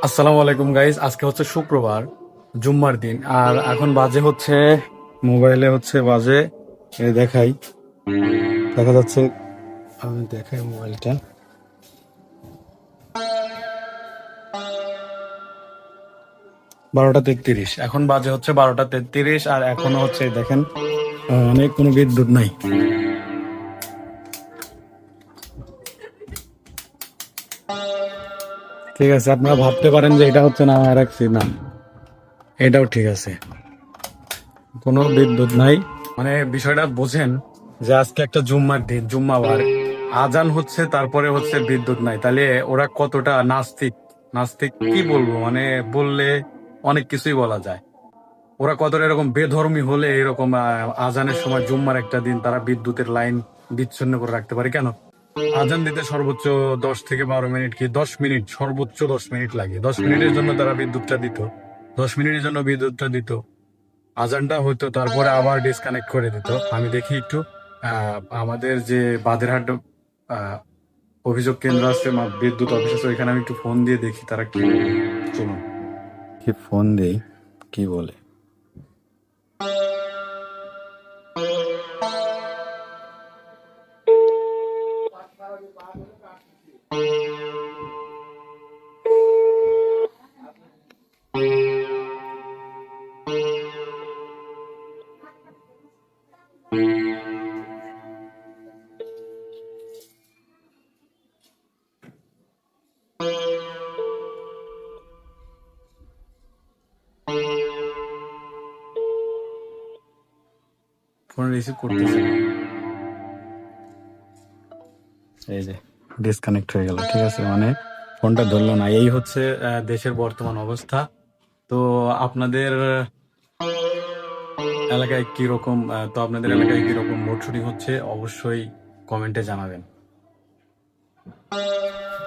আসসালামু আলাইকুম গাইজ, আজকে হচ্ছে শুক্রবার, জুম্মার দিন। আর এখন বাজে হচ্ছে, মোবাইলে হচ্ছে বাজে, দেখাই, দেখা যাচ্ছে, আমি দেখাই মোবাইলটা, 12টা 33। এখন বাজে হচ্ছে 12টা 33, আর এখনো হচ্ছে দেখেন, অনেক কোনো বিদ্যুৎ নাই। ঠিক আছে, আপনারা ভাবতে পারেন যে এটা হচ্ছে না রাখছি, না, এটাও ঠিক আছে, কোনো বিদ্যুৎ নাই। মানে বিষয়টা বোঝেন যে আজকে একটা জুম্মার দিন, জুম্মাবার, আজান হচ্ছে, তারপরে হচ্ছে বিদ্যুৎ নাই, তাহলে ওরা কতটা নাস্তিক। নাস্তিক কি বলবো, মানে বললে অনেক কিছুই বলা যায়। ওরা কতটা এরকম বেধর্মী হলে এরকম আজানের সময়, জুম্মার একটা দিন, তারা বিদ্যুতের লাইন বিচ্ছিন্ন করে রাখতে পারে কেন? আজান দিতে সর্বোচ্চ 10 থেকে 12 মিনিট, কি 10 মিনিট, সর্বোচ্চ 10 মিনিট লাগে। 10 মিনিটের জন্য তারা বিদ্যুৎটা দিত, 10 মিনিটের জন্য বিদ্যুৎটা দিত, আজানটা হতো, তারপরে আবার ডিসকানেক্ট করে দিত। আমি দেখি একটু আমাদের যে বাদেরহাট আহ, অভিযোগ কেন্দ্র আছে, বিদ্যুৎ অফিস আছে, ওইখানে আমি একটু ফোন দিয়ে দেখি তারা কি বলে। চলুন, কি ফোন দেই, কি বলে। ফোন রিসিভ করতেছে না, এই যে ডিসকানেক্ট হয়ে গেল। ঠিক আছে, মানে ফোনটা ধরলো না। এই হচ্ছে দেশের বর্তমান অবস্থা। তো আপনাদের এলাকায় কি রকম, তো আপনাদের এলাকায় কি রকম লোডশেডিং হচ্ছে, অবশ্যই কমেন্টে জানাবেন।